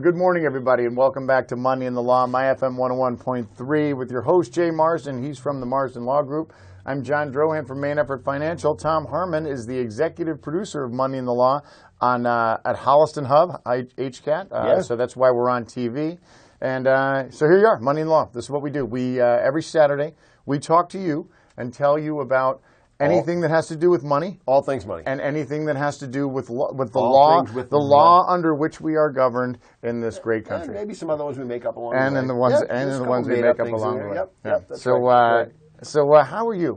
Good morning, everybody, and welcome back to Money in the Law, my FM 101.3, with your host, Jay Marsden. He's from the Marsden Law Group. I'm John Drohan from Main Effort Financial. Tom Harmon is the executive producer of Money in the Law on at Holliston Hub, HCAT. So that's why we're on TV. And so here you are, Money in the Law. This is what we do. We every Saturday, we talk to you and tell you about anything that has to do with money. All things money. And anything that has to do with the law under which we are governed in this great country. And maybe some other ones we make up along the way. And the ones we make up along the way. Yep, that's so, right. So how are you?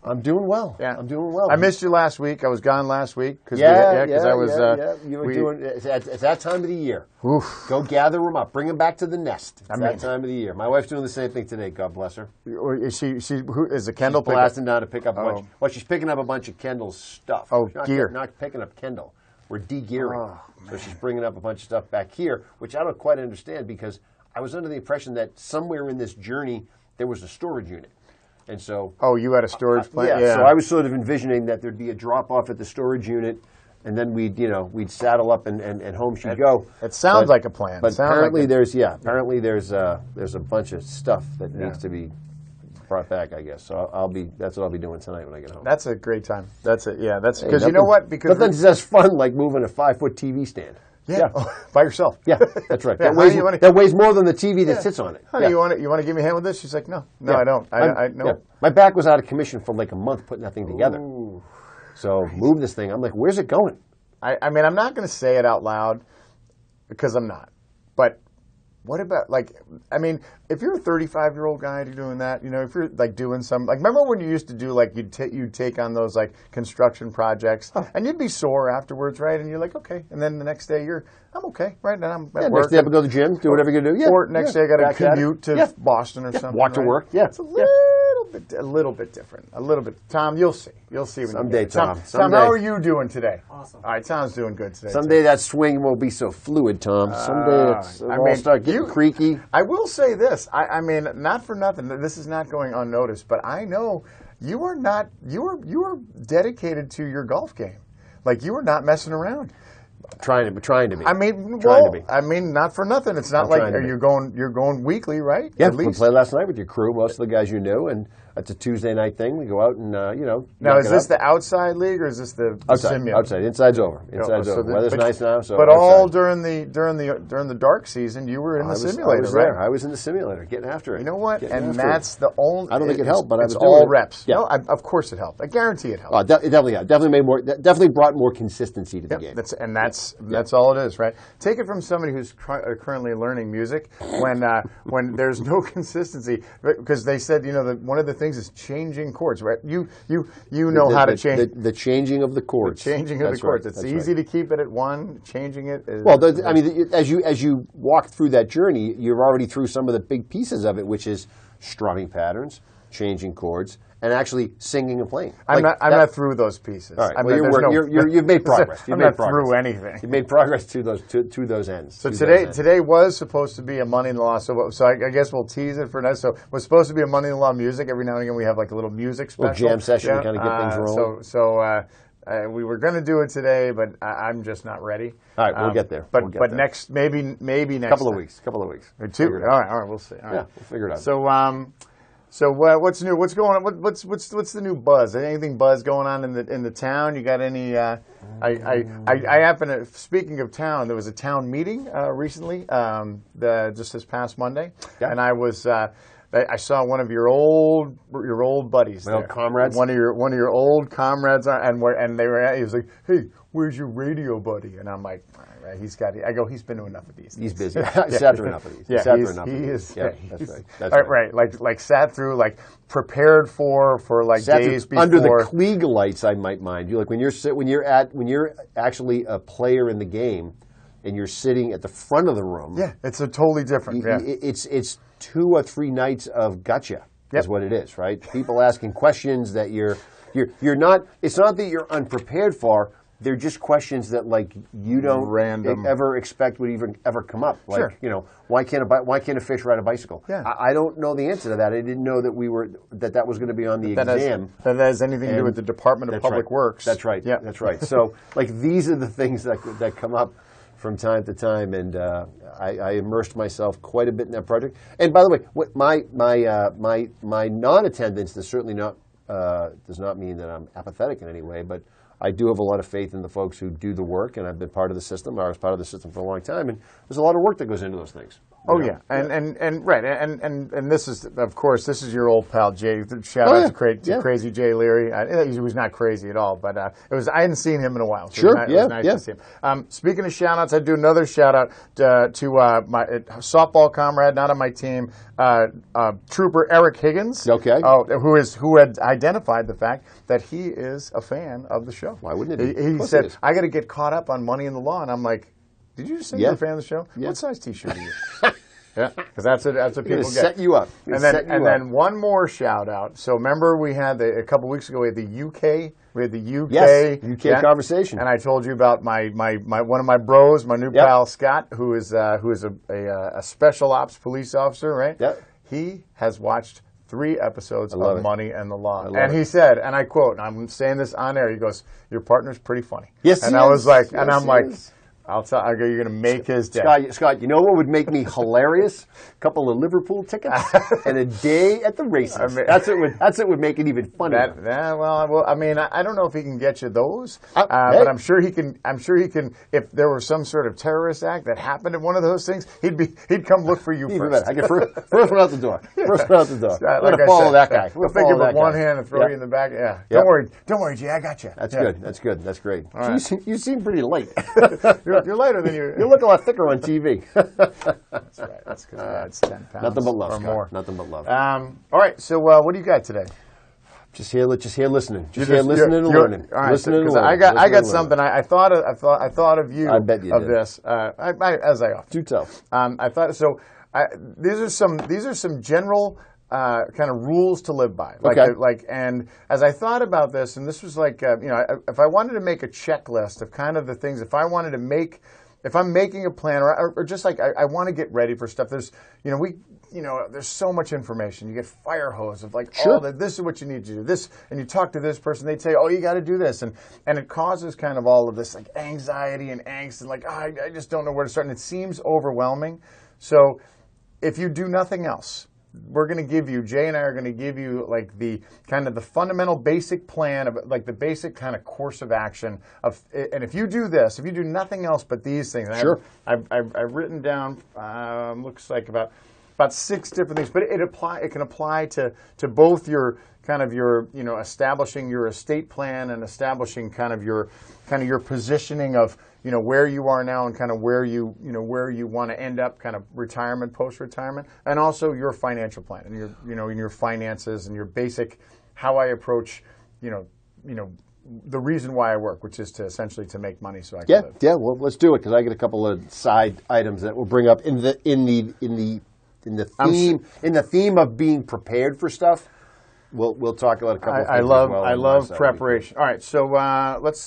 I'm doing well. Yeah. I'm doing well. I missed you last week. I was gone last week. You were doing, it's that time of the year. Oof. Go gather them up. Bring them back to the nest. It's that time of the year. My wife's doing the same thing today, God bless her. Is who is the Kendall She's blasting down to pick up a bunch. Well, she's picking up a bunch of Kendall's stuff. Oh, gear. Not picking up Kendall. We're de-gearing. So she's bringing up a bunch of stuff back here, which I don't quite understand because I was under the impression that somewhere in this journey there was a storage unit. And so, you had a storage plant? Yeah, so I was sort of envisioning that there'd be a drop-off at the storage unit, and then we'd saddle up and home she'd go. It sounds like a plan. But apparently there's a bunch of stuff that needs to be brought back, I guess. So that's what I'll be doing tonight when I get home. That's a great time. That's it. Yeah, that's because you know what? Because nothing's as fun like moving a 5-foot TV stand. Yeah. By yourself. Yeah, that's right. Yeah. That weighs more than the TV that sits on it. Honey, you want to give me a hand with this? She's like, no, I don't. No. Yeah. My back was out of commission for like a month putting that thing together. Ooh. So move this thing. I'm like, where's it going? I mean, I'm not going to say it out loud because I'm not. But what about, if you're a 35-year-old guy doing that, if you're doing some, remember when you used to do you'd take on those construction projects and you'd be sore afterwards, right? And you're like, okay. And then the next day I'm okay, right? And I'm at work. Next day I have to go to the gym, do whatever you do. Yeah. Or next day I got to commute to Boston or something. Walk to work. Yeah. It's a little bit different. A little bit. Tom, you'll see. You'll see when someday, you get it. Tom. Tom, how are you doing today? Awesome. All right, Tom's doing good today. Someday that swing won't be so fluid, Tom. Someday it'll start getting creaky. I will say this. I mean, not for nothing. This is not going unnoticed, but I know you are not. You are dedicated to your golf game. You are not messing around. Trying to be. I mean, not for nothing. It's not you're going weekly, right? Yeah, at least. We played last night with your crew. Most of the guys you knew, and it's a Tuesday night thing. We go out and Now, is this the outside league or is this the simulator? Outside. Inside's over. Weather's nice now. So, but all during the dark season, you were in the simulator, right? I was in the simulator, getting after it. You know what? And that's the only. I don't think it helped, but it's all reps. Yeah. No, of course it helped. I guarantee it helped. It definitely brought more consistency to the game. That's all it is, right? Take it from somebody who's currently learning music when there's no consistency, because they said that one of the things is changing chords, right? You know how to change the changing of the chords. The changing of the chords. It's easy to keep it at one. Changing it is as you walk through that journey, you're already through some of the big pieces of it, which is strumming patterns, changing chords, and actually singing and playing. I'm not through those pieces. All right. You've made progress. I'm not through anything. You've made progress to those ends. So today was supposed to be a Money in the Law. So I guess we'll tease it for now. So it was supposed to be a Money in the Law music. Every now and again we have a little music special. A little jam session to kind of get things rolling. So we were going to do it today, but I'm just not ready. All right, we'll get there. But next, maybe next couple of weeks. Or two. All right, we'll see. All right. Yeah, we'll figure it out. So what's new? What's going on? What's the new buzz? Anything buzz going on in the town? You got any? I happen to. Speaking of town, there was a town meeting recently, just this past Monday, and I was. I saw one of your old buddies, old comrades. One of your old comrades, and they were. He was like, "Hey, where's your radio buddy?" And I'm like, he's been to enough of these. He's busy. Sat through enough of these. Yeah, he is. Yeah, that's right. That's right. Sat through, prepared for days before. Under the Klieg lights, I might mind you. When you're actually a player in the game, and you're sitting at the front of the room. Yeah, it's a totally different. It's 2 or 3 nights of gotcha. Is what it is, right? People asking questions that you're not. It's not that you're unprepared for. They're just questions that you don't ever expect would even ever come up. Why can't a fish ride a bicycle? Yeah. I don't know the answer to that. I didn't know that that was going to be on the exam. That has anything to do with the Department of Public Works. That's right. Yeah. That's right. So these are the things that come up from time to time, and I immersed myself quite a bit in that project. And by the way, what my non-attendance does certainly not does not mean that I'm apathetic in any way, but I do have a lot of faith in the folks who do the work, and I've been part of the system. I was part of the system for a long time, and there's a lot of work that goes into those things. Oh yeah, and right, and this is, of course, this is your old pal Jay. Shout out to Crazy Jay Leary. He was not crazy at all, but I hadn't seen him in a while. So Sure, it was nice to see him. Speaking of shout outs, I do another shout out to my softball comrade, not on my team, Trooper Eric Higgins. Okay. Who had identified the fact that he is a fan of the show. Why wouldn't it be? He said, "I got to get caught up on Money in the Law," and I'm like, did you just say you're a fan of the show? Yeah. What size T-shirt are you? Yeah, because that's what people get. Set you up. Then one more shout out. So remember, we had a couple weeks ago. We had the UK. UK conversation. And I told you about my one of my bros, my new pal Scott, who is a special ops police officer. Right. Yep. He has watched 3 episodes of Money and the Law. And he said, and I quote, and I'm saying this on air, he goes, "Your partner's pretty funny." Yes, and he I is. was like, yes, and I'm like, I'll tell you, you're going to make his day. Scott, you know what would make me hilarious? A couple of Liverpool tickets and a day at the races. I mean, that's what would make it even funnier. I mean, I don't know if he can get you those, but I'm sure he can. I'm sure he can. If there were some sort of terrorist act that happened at one of those things, he'd come look for you first. I get first one out the door. First one out the door. Like I'm gonna follow that guy. We'll pick you up with one hand and throw you in the back. Yeah. Don't worry, Jay. I got you. That's good. That's good. That's great. Right. You seem pretty light. You're lighter than you. You look a lot thicker on TV. That's right. That's good. It's 10 pounds. Nothing but love, or Scott. more. Nothing but love. All right. So what do you got today? Just here listening. Just listening and learning. All right. Listening and learning. I got something. I thought of you. I bet you of did. This. As I often Do tell. I thought so. These are some general kind of rules to live by. And as I thought about this, and this was like, if I wanted to make a checklist of kind of the things, if I'm making a plan, or just like I want to get ready for stuff. There's, there's so much information. You get fire hose of like, this is what you need to do. This, and you talk to this person, they say, oh, you got to do this, and it causes kind of all of this like anxiety and angst, and like, I just don't know where to start, and it seems overwhelming. So if you do nothing else, Jay and I are going to give you like the kind of the fundamental basic plan of like the basic kind of course of action and if you do this, if you do nothing else but these things, I've written down looks like about 6 different things, but it can apply to both your kind of your establishing your estate plan and establishing kind of your positioning of where you are now and kind of where you want to end up, kind of retirement, post-retirement, and also your financial plan and your in your finances and your basic how I approach the reason why I work, which is to essentially to make money so I can live. Yeah. Well, let's do it because I get a couple of side items that we'll bring up in the theme of being prepared for stuff. We'll talk about a couple of things. I love preparation. All right, so let's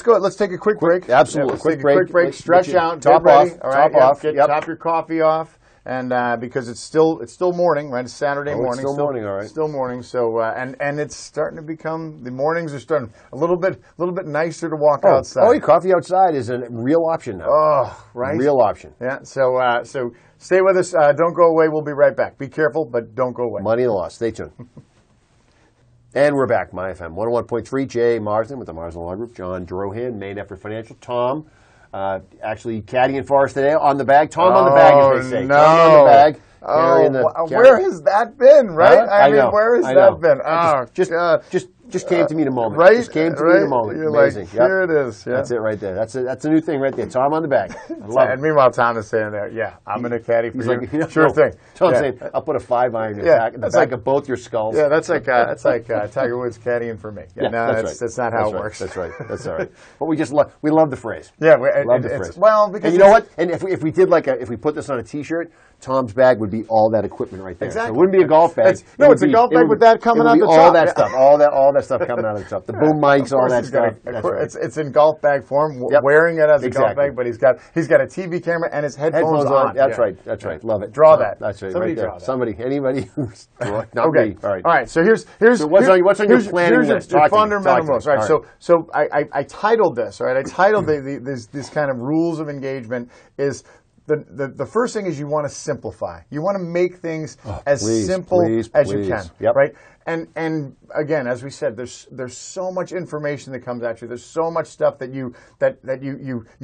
go. Let's take a quick break. Absolutely, quick break. Stretch out. Top off. All right, top off. Top your coffee off, and because it's still morning, right? It's Saturday morning. It's still morning. All right. Still morning. So and it's starting to become the mornings are starting a little bit nicer to walk outside. Oh, coffee outside is a real option now. Oh, right. Real option. Yeah. So stay with us. Don't go away. We'll be right back. Be careful, but don't go away. Money and Law. Stay tuned. And we're back, My FM 101.3. Jay Marsden with the Marsden Law Group. John Drohan, Main Effort Financial. Tom, actually caddying for us today on the bag. Tom on the bag, as they say. No. Tom on the bag. Where has that been, right? Huh? I mean, where has that been? Oh, just came to me in a moment. Right? Just came to me in a moment. You're amazing. Like, here it is. Yeah. That's it right there. That's a new thing right there. Tom on the bag. I love and meanwhile, Tom is saying there, I'm going to caddy for you. Like, sure thing. Tom's saying, I'll put a 5-iron in the back of both your skulls. Yeah, that's like Tiger Woods caddying for me. Yeah, no, that's not how it works. That's right. That's all right. But we just love the phrase. Yeah, love the phrase. Well, because and you know what? And if we did if we put this on a T-shirt, Tom's bag would be all that equipment right there. Exactly. So it wouldn't be a golf bag. It's a golf bag with that coming out the top. All that stuff. All that stuff coming out of the truck. The boom mics, all that stuff. It's in golf bag form, wearing it as a golf bag, but he's got a TV camera and his headphones on. That's right. Love it. Draw that. That's right. Somebody right there. draw that. Somebody, anybody who's not me. All right. So here's what's on your planning list? Your fundamental rules. Right. So I titled this. All right. I titled this kind of rules of engagement is. The first thing is you want to simplify. You want to make things as simple as you can, right? And again, as we said, there's so much information that comes at you. There's so much stuff that you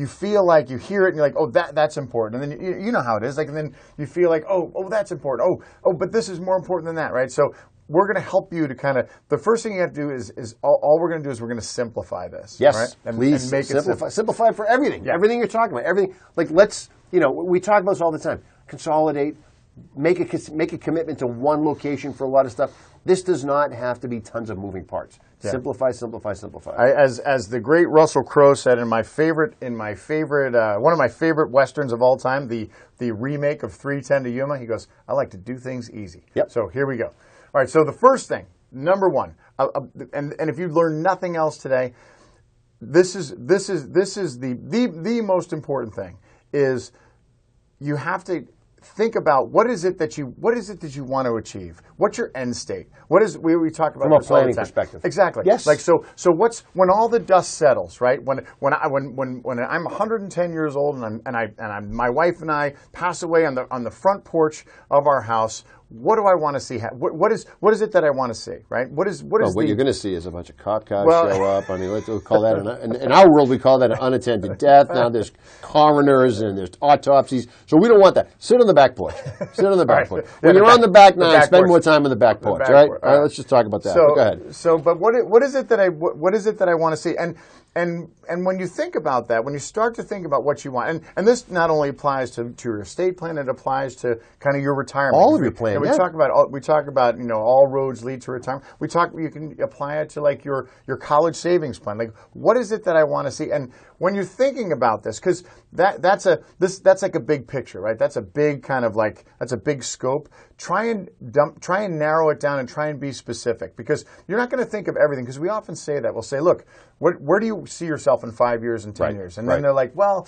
feel like you hear it and you're like, oh, that's important. And then you know how it is. Like, and then you feel like, oh, that's important. Oh, but this is more important than that, right? So we're going to help you to kind of, the first thing you have to do is all we're going to do is we're going to simplify this. Yes, right? And please make simplify. It simplify for everything. Yeah. Everything you're talking about. Everything. Like, we talk about this all the time. Consolidate, make a commitment to one location for a lot of stuff. This does not have to be tons of moving parts. Yeah. Simplify. As the great Russell Crowe said in one of my favorite westerns of all time, the remake of 3:10 to Yuma, he goes, "I like to do things easy." Yep. So here we go. All right. So the first thing, number one, and if you learn nothing else today, this is the most important thing is you have to think about what is it that you want to achieve? What's your end state? What is we talk about from a planning perspective? Exactly. Yes. Like so what's when all the dust settles, right? When I'm 110 years old and my wife and I pass away on the front porch of our house. What do I want to see? What is it that I want to see? Right? What you're going to see is a bunch of cop cars show up. I mean, let's call that in our world we call that an unattended death. Now there's coroners and there's autopsies, so we don't want that. Sit on the back porch. Sit on the back porch. When you're on the back nine, spend more time on the back porch. All right, let's just talk about that. So, go ahead. So, but what is it that I want to see? And when you think about that, when you start to think about what you want, and this not only applies to your estate plan, it applies to kind of your retirement. All of your plans. We talk about all roads lead to retirement. You can apply it to like your college savings plan. Like, what is it that I want to see? And when you're thinking about this, because that's like a big picture, right? That's a big kind of like that's a big scope. Try and narrow it down and try and be specific, because you're not going to think of everything. Because we often say that we'll say, look, where do you see yourself in 5 years and 10 years? And then they're like, well,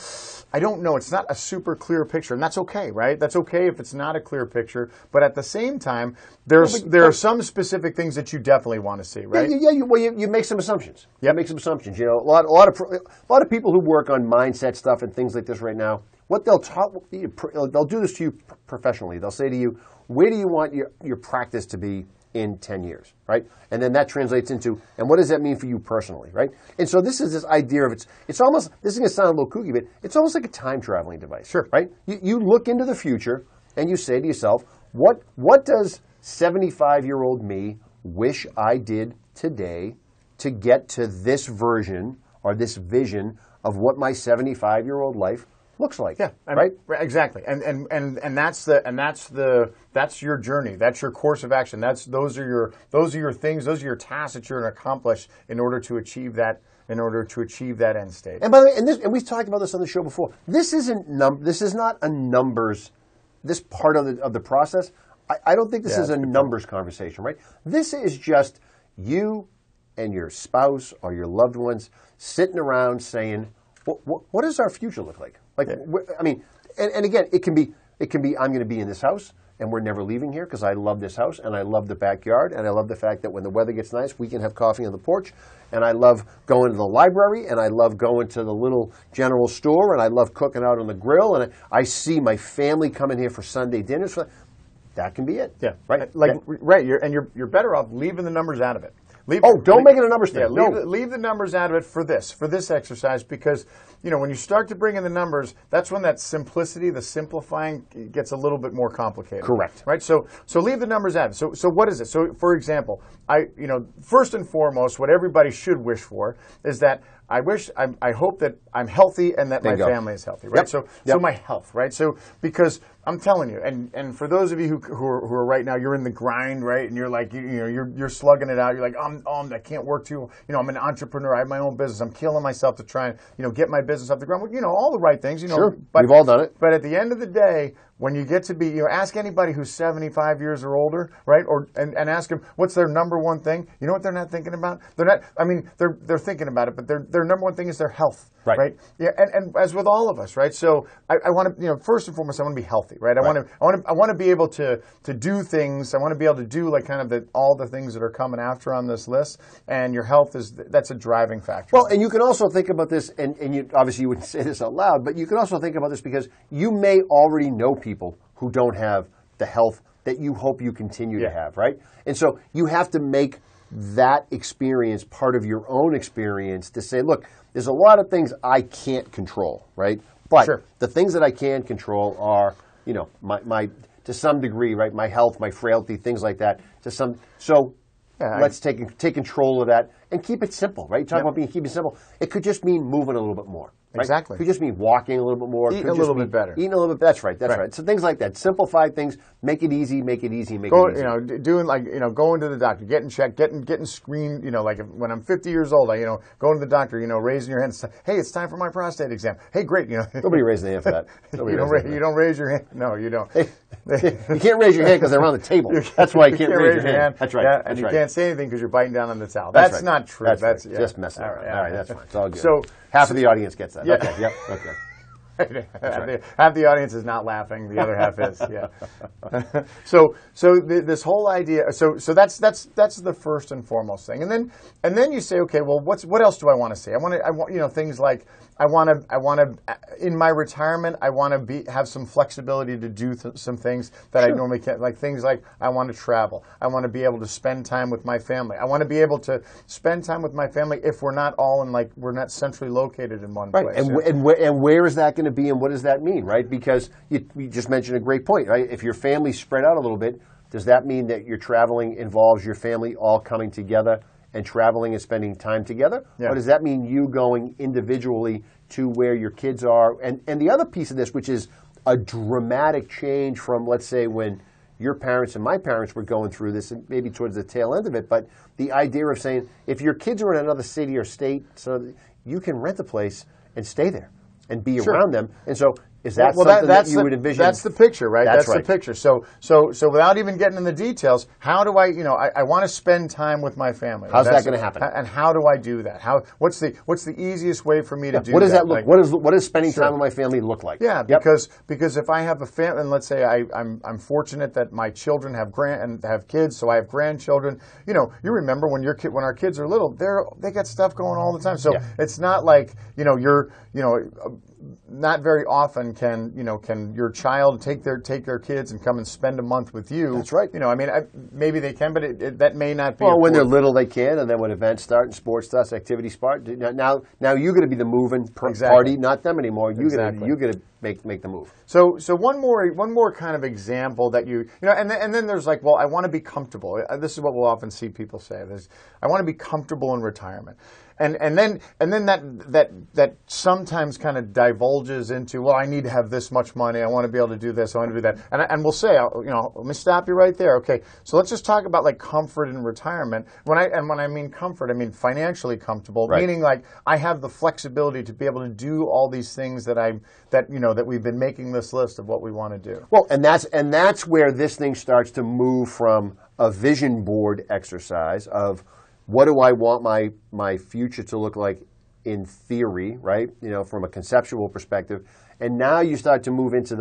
I don't know. It's not a super clear picture, and that's okay, right? That's okay if it's not a clear picture. But at the same time, there are some specific things that you definitely want to see, right? You make some assumptions. Yeah, make some assumptions. You know, a lot of people who work on mindset stuff and things like this right now, what they'll do this to you professionally. They'll say to you, where do you want your practice to be in 10 years, right? And then that translates into, and what does that mean for you personally, right? And so this is this idea of it's almost, this is going to sound a little kooky, but it's almost like a time traveling device. Sure. Right? You look into the future and you say to yourself, what does 75-year-old me wish I did today to get to this version or this vision of what my 75-year-old life looks like? Yeah, right. Exactly, and that's your journey. That's your course of action. Those are your things. Those are your tasks that you're going to accomplish in order to achieve that. In order to achieve that end state. And by the way, and we've talked about this on the show before. This is not a numbers. This part of the process. I don't think this is a numbers conversation, right? This is just you and your spouse or your loved ones sitting around saying, what does our future look like? Like, I mean, and again, it can be I'm going to be in this house and we're never leaving here because I love this house and I love the backyard and I love the fact that when the weather gets nice, we can have coffee on the porch, and I love going to the library and I love going to the little general store and I love cooking out on the grill, and I see my family coming here for Sunday dinners. That can be it. Yeah. Right. Right. You're better off leaving the numbers out of it. Don't make it a numbers thing. Yeah, leave the numbers out of it for this exercise, because when you start to bring in the numbers, that's when that simplicity, the simplifying, gets a little bit more complicated. Correct. Right. So leave the numbers out of it. So what is it? So for example, first and foremost, what everybody should wish for is that I hope that I'm healthy and that my family is healthy. Right. Yep. So my health. Right. So because I'm telling you, and for those of you who are right now, you're in the grind, right, and you're like you're slugging it out. You're like, I can't work too. I'm an entrepreneur. I have my own business. I'm killing myself to try and get my business off the ground. All the right things. Sure, we've all done it. But at the end of the day, when you get to be, ask anybody who's 75 years or older, right? And ask them what's their number one thing. You know what they're not thinking about? They're not. I mean, they're thinking about it, but their number one thing is their health, right? Yeah, and as with all of us, right? So I want to, first and foremost, I want to be healthy, right? I want to be able to do things. I want to be able to do like kind of all the things that are coming after on this list. And your health that's a driving factor. Well, and you can also think about this, and you obviously you wouldn't say this out loud, but you can also think about this because you may already know people who don't have the health that you hope you continue to have, right? And so you have to make that experience part of your own experience to say, look, there's a lot of things I can't control, right? But the things that I can control are, my to some degree, right, my health, my frailty, things like that. Let's take control of that and keep it simple, right? You talk about keeping it simple. It could just mean moving a little bit more. Right? Exactly. It could just mean walking a little bit more. Eating a little bit better. Eating a little bit. That's right. So things like that. Simplify things. Make it easy. Make it easy. Going to the doctor, getting checked, getting screened. Like when I'm 50 years old, going to the doctor. Raising your hand. Hey, it's time for my prostate exam. Hey, great. Nobody raised their hand for that. You don't raise your hand. No, you don't. You can't raise your hand because they're around the table. That's why you can't raise your hand. That's right. Yeah, and you can't say anything because you're biting down on the towel. That's not true. That's just messing around. All right, that's fine. It's all good. So half of the audience gets that. Yeah. Okay. Yep. Okay. Half the audience is not laughing. The other half is. Yeah. This whole idea. So that's the first and foremost thing, and then you say, okay, well, what else do I want to say? I want things like I want to in my retirement I want to have some flexibility to do some things that I normally can't, like things like I want to travel. I want to be able to spend time with my family. I want to be able to spend time with my family if we're not all we're not centrally located in one place. And where is that going to be, and what does that mean, right? Because you just mentioned a great point, right? If your family's spread out a little bit, does that mean that your traveling involves your family all coming together and traveling and spending time together? Yeah. Or does that mean you going individually to where your kids are? And the other piece of this, which is a dramatic change from, let's say, when your parents and my parents were going through this, and maybe towards the tail end of it, but the idea of saying, if your kids are in another city or state, so you can rent a place and stay there and be around them. And so is that something that you would envision? That's the picture, right? That's the picture. So without even getting in the details, how do I want to spend time with my family. How's that going to happen? And how do I do that? What's the easiest way for me to do that? What does that look? What does spending time with my family look like? Yeah, because if I have a family, and let's say I'm fortunate that my children have kids, so I have grandchildren. You remember when our kids are little, they got stuff going all the time. So it's not like not very often can your child take their kids and come and spend a month with you. That's right. Maybe they can, but that may not be. Well, when they're little, they can, and then when events start and sports starts, activities start. Now you're going to be the moving party, not them anymore. You're going to make the move. So one more kind of example that and then there's like, well, I want to be comfortable. This is what we'll often see people say. I want to be comfortable in retirement. And then that sometimes kind of divulges into, well, I need to have this much money. I want to be able to do this. I want to do that. And we'll say, let me stop you right there. Okay, so let's just talk about like comfort in retirement. When I mean comfort, I mean financially comfortable, meaning like I have the flexibility to be able to do all these things that we've been making this list of what we want to do. Well, and that's where this thing starts to move from a vision board exercise of, what do I want my future to look like in theory, right? From a conceptual perspective. And now you start to move into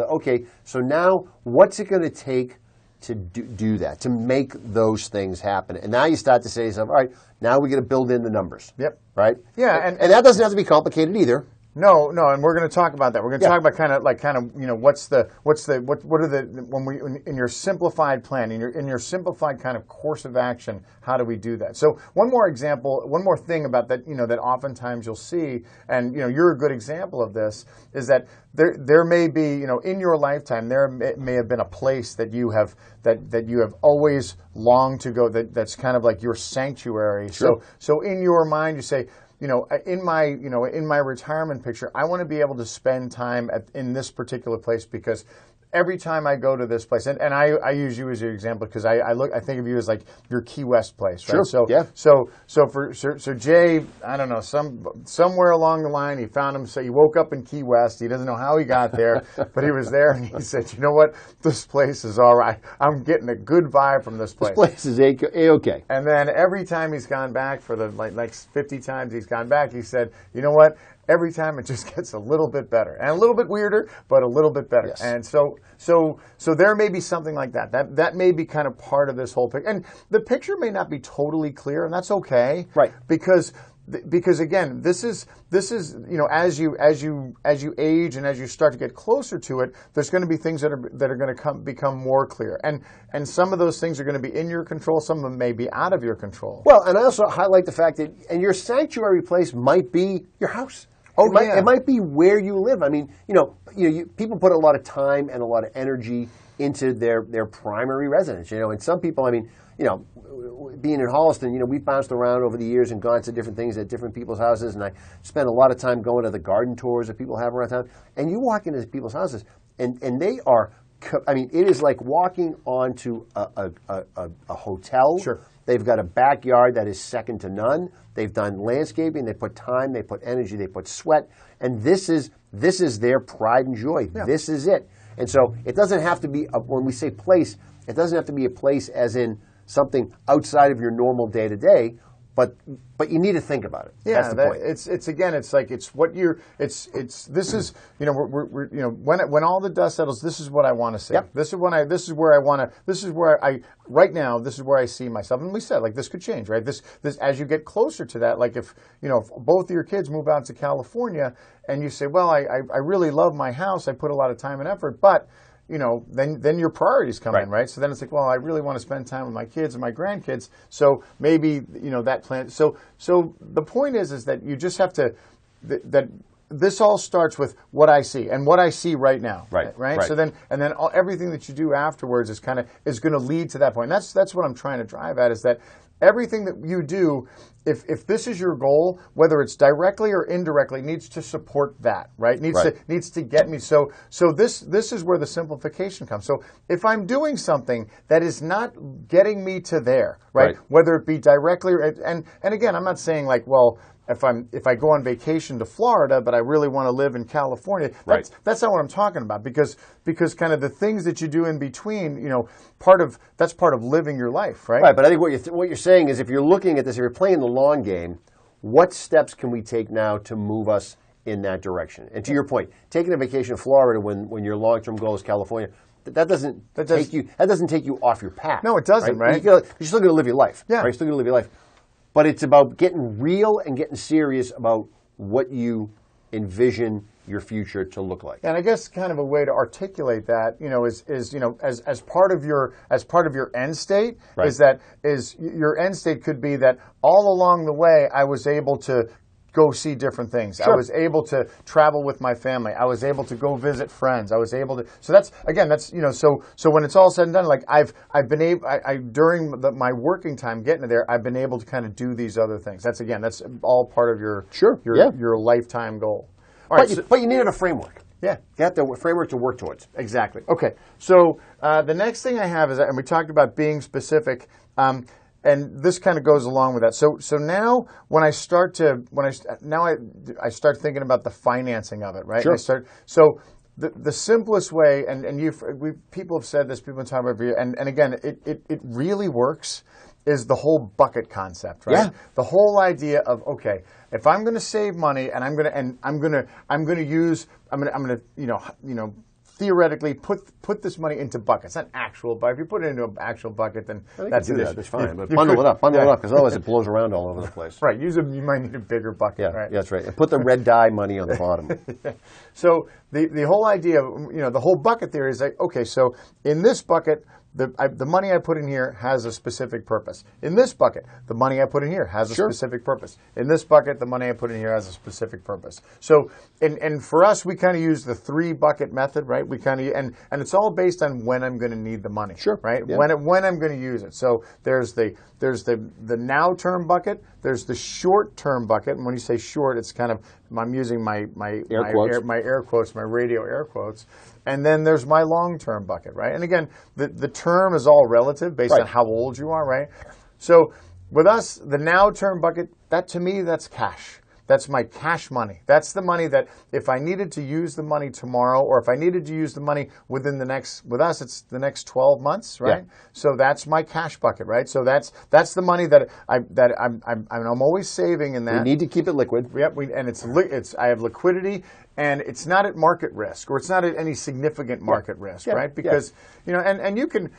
so now what's it going to take to do that, to make those things happen? And now you start to say to yourself, all right, now we got to build in the numbers. Yep. Right? Yeah. And that doesn't have to be complicated either. No, and we're going to talk about that. We're going to talk about kind of in your simplified plan, in your simplified kind of course of action, how do we do that? So one more thing about that, that oftentimes you'll see, and you're a good example of this, is that there may be, in your lifetime, there may have been a place that you have always longed to go, that's kind of like your sanctuary. Sure. So in your mind you say, in my retirement picture, I want to be able to spend time in this particular place because every time I go to this place, and I use you as your example because I think of you as like your Key West place, right? Sure. So yeah. So Jay, I don't know, somewhere along the line he found him. So he woke up in Key West. He doesn't know how he got there, but he was there, and he said, "You know what? This place is all right. I'm getting a good vibe from this place." This place is A-okay. And then every time he's gone back for the like 50 times he's gone back, he said, "You know what? Every time it just gets a little bit better and a little bit weirder, but a little bit better." Yes. And so there may be something like that. That may be kind of part of this whole picture. And the picture may not be totally clear, and that's okay. Right. Because again, this is as you age and as you start to get closer to it, there's going to be things that are going to become more clear, and some of those things are going to be in your control. Some of them may be out of your control. Well, and I also highlight the fact that, and your sanctuary place might be your house. Oh, it might be where you live. I mean, people put a lot of time and a lot of energy into their primary residence. And some people, I mean, being in Holliston, we've bounced around over the years and gone to different things at different people's houses, and I spent a lot of time going to the garden tours that people have around town. And you walk into people's houses, and they are, I mean, it is like walking onto a hotel. Sure. They've got a backyard that is second to none. They've done landscaping. They put time. They put energy. They put sweat. And this is their pride and joy. Yeah. This is it. And so it doesn't have to be, when we say place, it doesn't have to be a place as in something outside of your normal day-to-day, but you need to think about it. Yeah, that's the point. When all the dust settles, this is what I want to see. Yep. This is where right now, this is where I see myself. And we said, like, this could change, right? This as you get closer to that, like if both of your kids move out to California and you say, well, I really love my house, I put a lot of time and effort, but then your priorities come in, right? So then it's like, well, I really want to spend time with my kids and my grandkids. So maybe, that plan. So the point is that you just have to, that this all starts with what I see and what I see right now. Right. So then, everything that you do afterwards is going to lead to that point. And that's what I'm trying to drive at, is that everything that you do, if this is your goal, whether it's directly or indirectly, needs to support that, right? Needs to get me. So this is where the simplification comes. So if I'm doing something that is not getting me to there, right? Whether it be directly or, and again, I'm not saying like, well, if I go on vacation to Florida, but I really want to live in California, that's not what I'm talking about, because kind of the things that you do in between, that's part of living your life, right? Right, but I think what you're saying is, if you're looking at this, if you're playing the long game, what steps can we take now to move us in that direction? And to your point, taking a vacation to Florida when your long-term goal is California, that doesn't take you off your path. No, it doesn't, right? You're still going to live your life. Yeah. Right? You're still going to live your life. But it's about getting real and getting serious about what you envision your future to look like. And I guess kind of a way to articulate that, is as part of your end state, is your end state could be that all along the way I was able to go see different things. Sure. I was able to travel with my family. I was able to go visit friends. I was able to. So that's so when it's all said and done, like I've been able, during my working time getting there, I've been able to kind of do these other things. That's all part of your your lifetime goal. All right, but you needed a framework. Yeah. You have a framework to work towards. Exactly. Okay. So the next thing I have is, and we talked about being specific. And this kind of goes along with that. So now I start thinking about the financing of it, right? Sure. So the simplest way, and people have said this, people have talked about it, and again, it really works, is the whole bucket concept, right? Yeah. The whole idea of, okay, if I'm going to save money and I'm going to theoretically put this money into buckets, not actual bucket. If you put it into an actual bucket, then that's an issue. That's fine. But bundle it up, because otherwise it blows around all over the place. Right. You might need a bigger bucket. Yeah, right? That's right. And put the red dye money on the bottom. So the whole idea, the whole bucket theory is like, okay, so in this bucket, the money I put in here has a specific purpose. In this bucket, the money I put in here has a specific purpose. In this bucket, the money I put in here has a specific purpose. So, and for us, we kind of use the 3-bucket method, right? We kind of, and it's all based on when I'm going to need the money. Sure. Right? Yeah. When I'm going to use it. So there's the now term bucket. There's the short term bucket. And when you say short, it's kind of, I'm using my air quotes, my radio air quotes. And then there's my long-term bucket, right? And again, the term is all relative based on how old you are, right? So with us, the now-term bucket, that to me, that's cash. That's my cash money. That's the money that if I needed to use the money tomorrow, or if I needed to use the money within the next, with us, it's the next 12 months, right? Yeah. So that's my cash bucket, right? So that's the money that I'm always saving in that. We need to keep it liquid. Yep. I have liquidity. And it's not at market risk, or it's not at any significant market risk, right? Because and you can,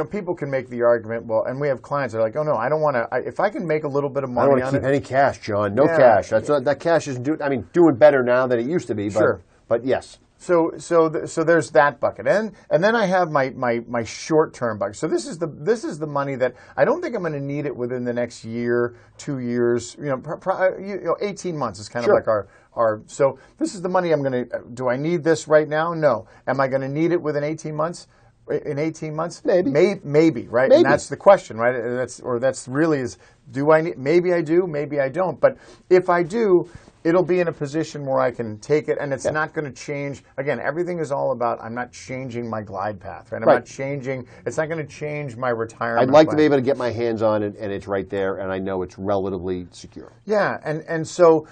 people can make the argument. Well, and we have clients that are like, oh no, I don't want to. If I can make a little bit of money, I don't want to keep any cash, John. No cash. That cash isn't doing better now than it used to be. But yes. So there's that bucket, and then I have my short-term bucket. So this is the money that I don't think I'm going to need it within the next year, 2 years. 18 months is kind of like our. So this is the money I'm going to. Do I need this right now? No. Am I going to need it within 18 months? In 18 months? Maybe, right? Maybe. And that's the question, right? That's really is. Do I need? Maybe I do. Maybe I don't. But if I do, it'll be in a position where I can take it, and it's not going to change. Again, everything is all about I'm not changing my glide path, right? I'm not changing. It's not going to change my retirement. I'd like to be able to get my hands on it, and it's right there, and I know it's relatively secure. Yeah, and so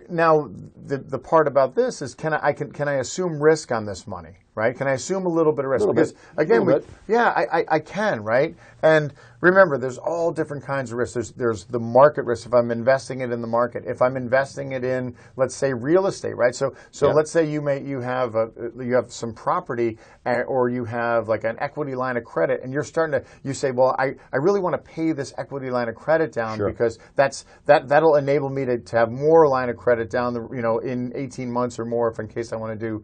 now the part about this is can I assume risk on this money, right? Can I assume a little bit of risk? Because again, I can, right? And remember, there's all different kinds of risks. There's the market risk if I'm investing it in the market. If I'm investing it in, let's say, real estate, right? So let's say you have some property, or you have like an equity line of credit, and you say, well, I really want to pay this equity line of credit down because that'll enable me to have more line of credit down in 18 months or more, if in case I want to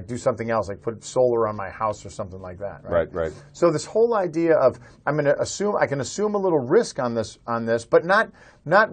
do something else, like put solar on my house or something like that. Right. So this whole idea of I can assume a little risk on this, but not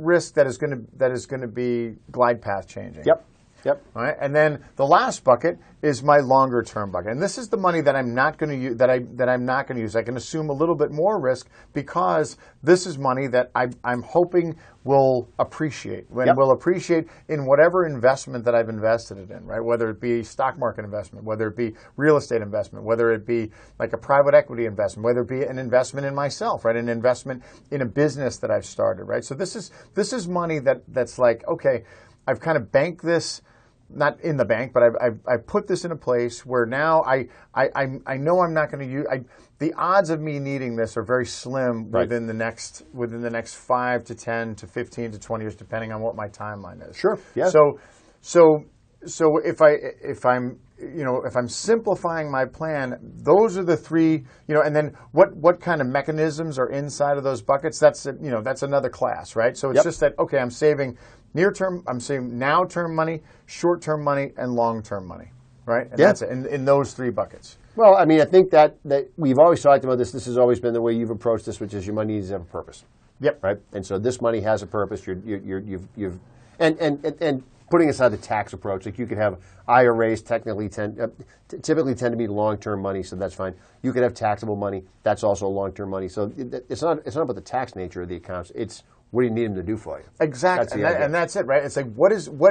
risk that is going to be glide path changing. Yep. All right, and then the last bucket is my longer term bucket, and this is the money that I'm not going to use. That I'm not going to use. I can assume a little bit more risk because this is money that I'm hoping will appreciate. Will appreciate in whatever investment that I've invested it in, right? Whether it be stock market investment, whether it be real estate investment, whether it be like a private equity investment, whether it be an investment in myself, right? An investment in a business that I've started, right? So this is money that's like, okay, I've kind of banked this. Not in the bank, but I've put this in a place where now I know I'm not going to use. The odds of me needing this are very slim within the next 5 to 10 to 15 to 20 years, depending on what my timeline is. Sure. Yeah. So if I'm simplifying my plan, those are the three. And then what kind of mechanisms are inside of those buckets? That's another class, right? So it's just that I'm saving. Near term, I'm saving now term money, short term money, and long term money, right? And that's it, in those three buckets. Well, I mean, I think that we've always talked about this. This has always been the way you've approached this, which is your money needs to have a purpose. Yep. Right. And so this money has a purpose. You've putting aside the tax approach, like you could have IRAs typically tend to be long-term money, so that's fine. You could have taxable money. That's also long-term money. So it's not about the tax nature of the accounts. It's what do you need them to do for you? Exactly, and that's it, right? It's like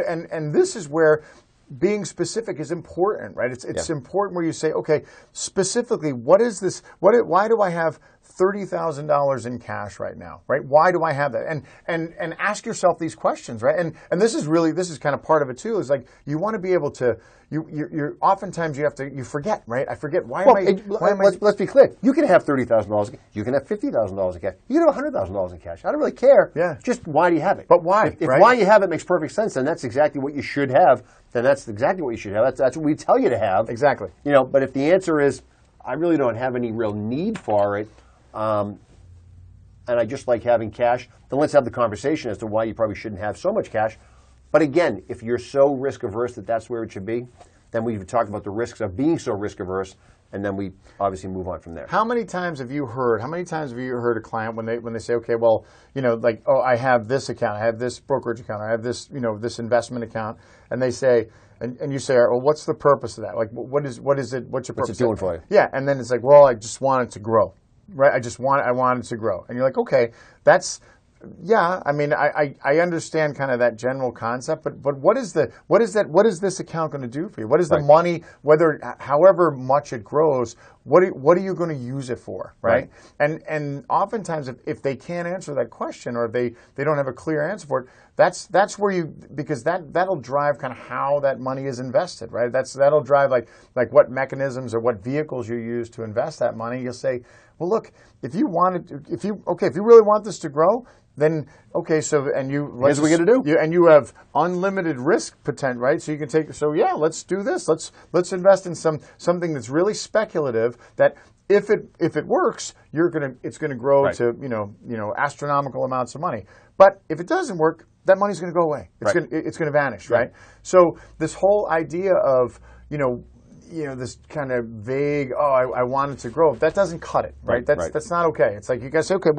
and this is where being specific is important, right? It's important where you say, okay, specifically, what is this? Why do I have $30,000 in cash right now, right? Why do I have that? And ask yourself these questions, right? And this is kind of part of it too. Is like you want to be able to. You're oftentimes you forget, right? I forget why am I? Let's be clear. You can have $30,000. You can have $50,000 in cash. You can have $100,000 in cash. I don't really care. Yeah. Just why do you have it? But why? If why you have it makes perfect sense, then that's exactly what you should have. Then that's exactly what you should have. That's what we tell you to have. Exactly. But if the answer is I really don't have any real need for it, and I just like having cash, then let's have the conversation as to why you probably shouldn't have so much cash. But again, if you're so risk averse that that's where it should be, then we talk about the risks of being so risk averse, and then we obviously move on from there. How many times have you heard a client when they say, okay, well, like, oh, I have this account, I have this brokerage account, I have this, this investment account, and they say, and you say, well, what's the purpose of that? Like, what is it? What's your purpose? What's it doing for you? Yeah, and then it's like, well, I just want it to grow, right? I want it to grow, and you're like, okay, that's Yeah, I mean, I understand kind of that general concept, but what is this account going to do for you? What is the money, however much it grows, what are you going to use it for, right? And oftentimes if they can't answer that question, or they don't have a clear answer for it, that's where because that'll drive kind of how that money is invested, right? That'll drive like what mechanisms or what vehicles you use to invest that money. You'll say, well, look, if you really want this to grow, then here's what we're going to do. And you have unlimited risk potential, right? So you can let's do this. Let's invest in something that's really speculative, that if it works, it's gonna grow to astronomical amounts of money. But if it doesn't work, that money's going to go away. It's going to vanish, right? So this whole idea of this kind of vague, I want it to grow, that doesn't cut it, right? That's not okay. It's like you guys say, okay,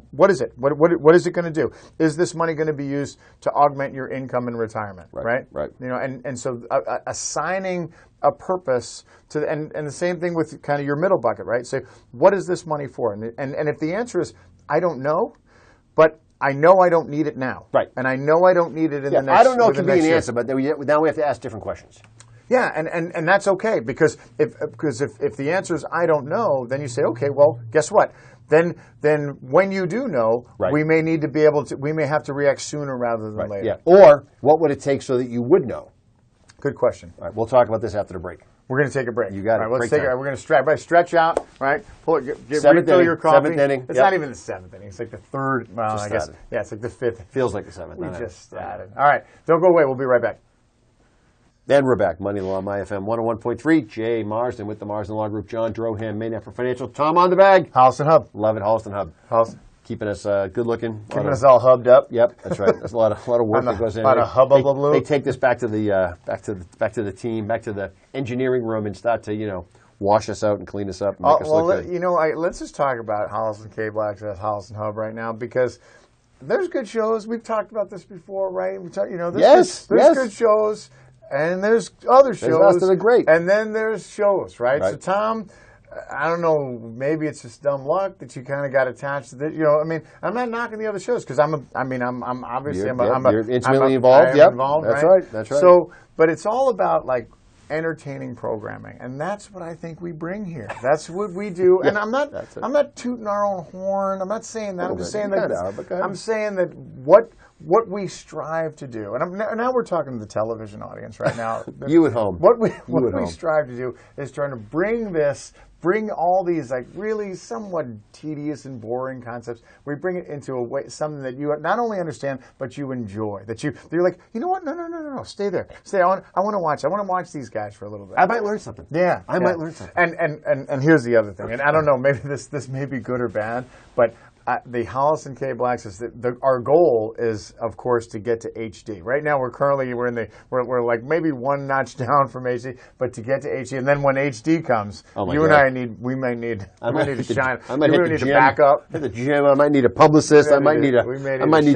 what is it? What is it going to do? Is this money going to be used to augment your income in retirement, right? Right. And so assigning a purpose to, and the same thing with kind of your middle bucket, right? So what is this money for? And if the answer is, I don't know, but I know I don't need it now. Right. And I know I don't need it in the next year. I don't know can be an answer, but now we have to ask different questions. Yeah, and that's okay, because if the answer is I don't know, then you say, okay, well, guess what? Then when you do know, we may have to react sooner rather than later. Yeah. Or what would it take so that you would know? Good question. All right, we'll talk about this after the break. We're going to take a break. You got it. All right, let's take it. We're going to stretch. Everybody stretch out, right? Pull it. Refill your coffee. Seventh inning. It's not even the seventh inning. It's like the third. Well, I guess. Yeah, it's like the fifth. Feels like the seventh. We just started. All right, don't go away. We'll be right back. Then we're back. Money Law, My FM 101.3. Jay Marsden with the Marsden Law Group. John Drohan, Main Effort Financial. Tom on the bag. Holliston Hub. Love it. Holliston Hub. Holliston. Keeping us good looking. Keeping us all hubbed up. Yep, that's right. There's a lot of work that goes in. A lot of hubbubaloo. They take this back to the team, back to the engineering room, and start to wash us out and clean us up. And make us look good. Let's just talk about Holliston Cable Access, Holliston Hub right now, because there's good shows. We've talked about this before, right? There's good shows. And there's other shows. There's that are great. And then there's shows, right? So, Tom, I don't know, maybe it's just dumb luck that you kind of got attached to this. I'm not knocking the other shows, because I'm obviously you're intimately involved. Yep, involved, that's right? That's right. So, but it's all about entertaining programming, and that's what I think we bring here. That's what we do. And I'm not tooting our own horn. I'm not saying that. I'm just saying that. I'm saying that what we strive to do, and now we're talking to the television audience right now. You at home. What we strive to do is trying to bring all these really somewhat tedious and boring concepts. We bring it into a way, something that you not only understand but you enjoy. That you're like, you know what? No, stay there. Stay. I want to watch. I want to watch these guys for a little bit. I might learn something. Yeah, I might learn something. And here's the other thing. And I don't know. Maybe this may be good or bad, but. The Holliston Cable Access. Our goal is, of course, to get to HD. Right now, we're like maybe one notch down from HD, but to get to HD, and then when HD comes, we might need to shine. I might need to back up. Hit the gym. I might need a publicist. I might need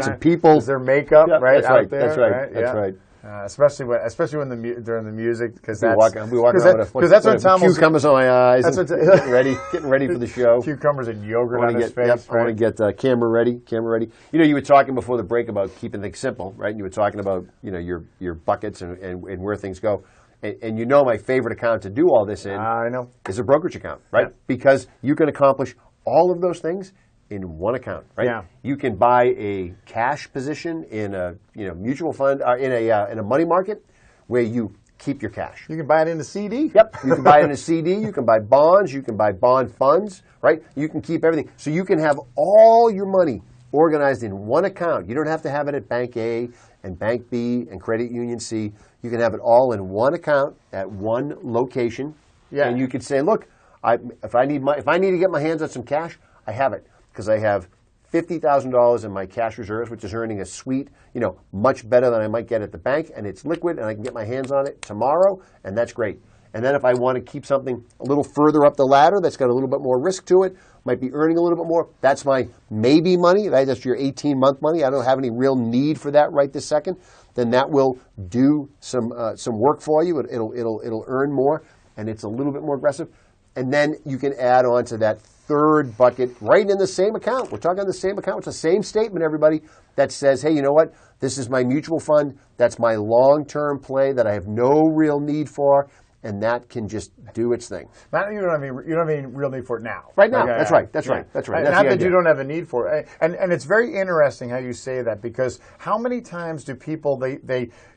some people. Is there makeup right out there? That's right. That's right. Especially when during the music, because that's when Tom cucumbers on my eyes. That's getting ready for the show. Cucumbers and yogurt on his face. I want to get camera ready. You were talking before the break about keeping things simple, right? And you were talking about your buckets and where things go. And my favorite account to do all this in is a brokerage account, right? Yeah. Because you can accomplish all of those things in one account, right? Yeah. You can buy a cash position in a mutual fund, in a money market, where you keep your cash. You can buy it in a CD. Yep. You can buy it in a CD. You can buy bonds. You can buy bond funds, right? You can keep everything. So you can have all your money organized in one account. You don't have to have it at Bank A and Bank B and Credit Union C. You can have it all in one account at one location. Yeah. And you could say, look, if I need to get my hands on some cash, I have it. Because I have $50,000 in my cash reserves, which is earning a sweet, much better than I might get at the bank, and it's liquid, and I can get my hands on it tomorrow, and that's great. And then if I want to keep something a little further up the ladder that's got a little bit more risk to it, might be earning a little bit more, that's my maybe money, right? That's your 18-month money. I don't have any real need for that right this second. Then that will do some work for you. It'll earn more, and it's a little bit more aggressive. And then you can add on to that third bucket right in the same account. We're talking the same account. It's the same statement, everybody, that says, hey, you know what? This is my mutual fund. That's my long-term play that I have no real need for. And that can just do its thing. You don't have any real need for it now. Right now. Okay, That's right. That's right. That's right. That's not the that idea. you don't have a need for it. And it's very interesting how you say that, because how many times do people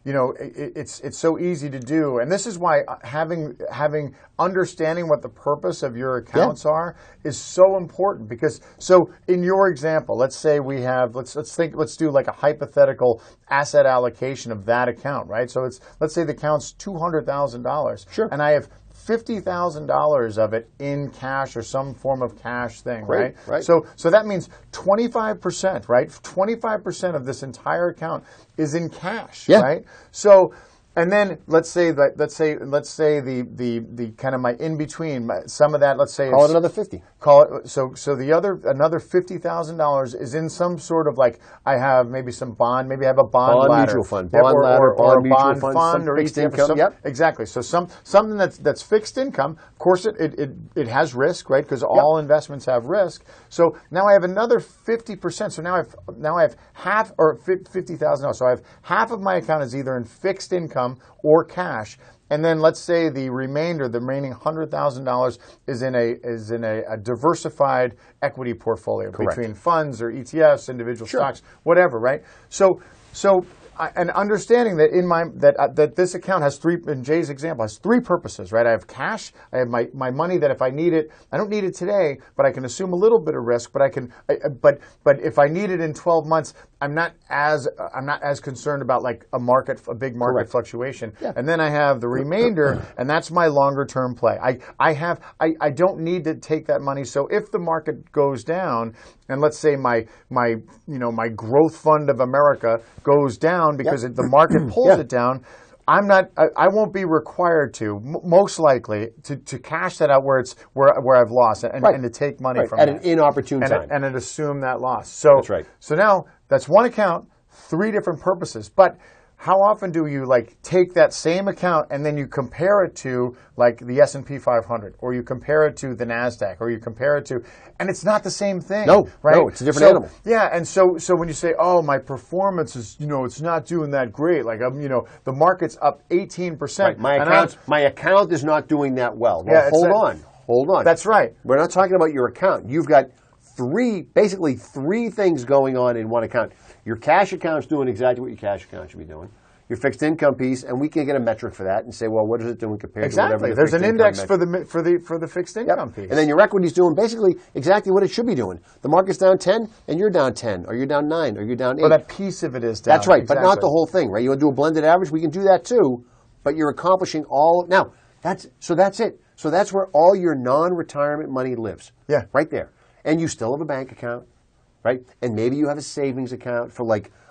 it's so easy to do, and this is why having understanding what the purpose of your accounts are is so important. Because so in your example, let's say we have let's do like a hypothetical asset allocation of that account, right? So let's say the account's $200,000. Sure. And I have $50,000 of it in cash or some form of cash thing, right? Right. So that means 25%, right? 25% of this entire account is in cash, right? So, and then let's say the kind of my in between, some of that, let's say Call it another 50. Call it so another $50,000 is in some sort of, like, I have maybe some bond, maybe I have a bond ladder, mutual fund, Yep, bond ladder, or bond a mutual bond fund, fund, some or fixed ETF, income. Yep. Exactly. So something that's fixed income. Of course, it has risk, right? Because all investments have risk. So now I have another 50%. So now I have half, or $50,000. So I have half of my account is either in fixed income or cash. And then let's say the remaining $100,000 is in a diversified equity portfolio. Correct. Between funds or ETFs, individual stocks, whatever, right? So and understanding that that this account has in Jay's example, has three purposes, right? I have cash, I have my money that if I need it, I don't need it today, but I can assume a little bit of risk, but but if I need it in 12 months, I'm not as concerned about like a big market fluctuation. Yeah. And then I have the remainder, and that's my longer term play. I don't need to take that money. So if the market goes down, and let's say my growth fund of America goes down because the market pulls it down, I won't be required to, most likely, to cash that out where I've lost and to take money from at that. an inopportune time. And assume that loss. So That's right. So now that's one account, three different purposes. But how often do you take that same account and then you compare it to like the S&P 500, or you compare it to the NASDAQ, or you compare it to, and it's not the same thing. No, right? No, it's a different animal. Yeah, and so when you say, oh, my performance is, it's not doing that great. Like, the market's up 18%. Right. My account is not doing that well. Well, hold on. That's right. We're not talking about your account. You've got basically three things going on in one account. Your cash account's doing exactly what your cash account should be doing. Your fixed income piece, and we can get a metric for that and say, well, what is it doing compared to whatever the There's fixed an index income for the fixed income piece. And then your equity's doing basically exactly what it should be doing. The market's down 10, and you're down 10, or you're down 9, or you're down 8. Well, that piece of it is down. That's right, exactly. But not the whole thing, right? You want to do a blended average? We can do that too, but you're accomplishing all. Now, that's it. So that's where all your non-retirement money lives. Yeah. Right there. And you still have a bank account, right? And maybe you have a savings account for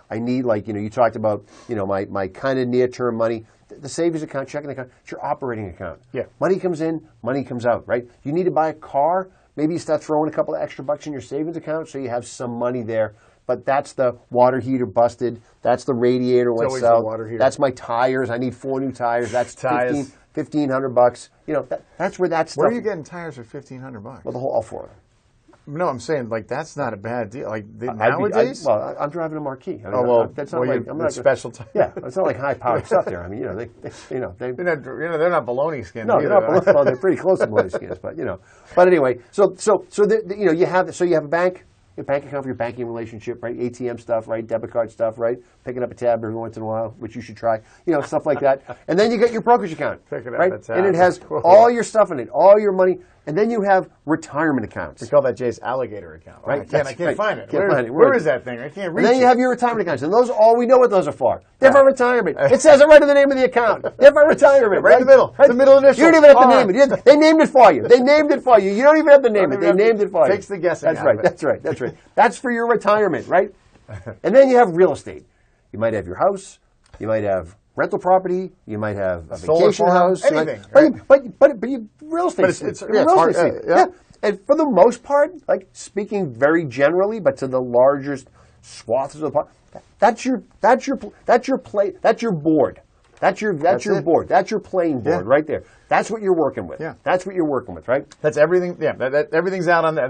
I need, you talked about, my kind of near-term money. The savings account, checking account, it's your operating account. Yeah. Money comes in, money comes out, right? You need to buy a car, maybe you start throwing a couple of extra bucks in your savings account so you have some money there. But that's the water heater busted. That's the radiator went always south. the water heater. That's my tires. I need 4 new tires. That's Tires. $1,500. That's where that stuff. Where are you getting tires for $1,500? Well, all 4 of them. No, I'm saying that's not a bad deal. Nowadays. I'm driving a Marquis. That's not I'm not special. Yeah, it's not like high-powered stuff there. I mean, they're not bologna skins. No, either. they're not. Well, they're pretty close to bologna skins, but But anyway, so you have a bank. Your bank account for your banking relationship, right? ATM stuff, right? Debit card stuff, right? Picking up a tab every once in a while, which you should try. Stuff like that. And then you get your brokerage account, Picking up right? a tab. And it has all your stuff in it, all your money. And then you have retirement accounts. We call that Jay's alligator account. Right? I can't find it. Can't find it. Where is that thing? I can't reach it. And then you have your retirement accounts. And those, all we know what those are for. They're for retirement. It says it right in the name of the account. They're for retirement. Right in the middle. Right? The middle initial. You don't even have to name it. They named it for you. They named it for you. You don't even have to name it. They named it for you. Takes the guessing That's out right. of it. That's right. That's right. That's for your retirement, right? And then you have real estate. You might have your house. You might have rental property. You might have a vacation house. Anything. But you real estate. It's real hard, estate. Yeah. And for the most part, speaking very generally, but to the largest swaths of the part, that's your board. That's your board. That's your playing board right there. That's what you're working with. Yeah. That's what you're working with, right? That's everything. Yeah, everything's out on there.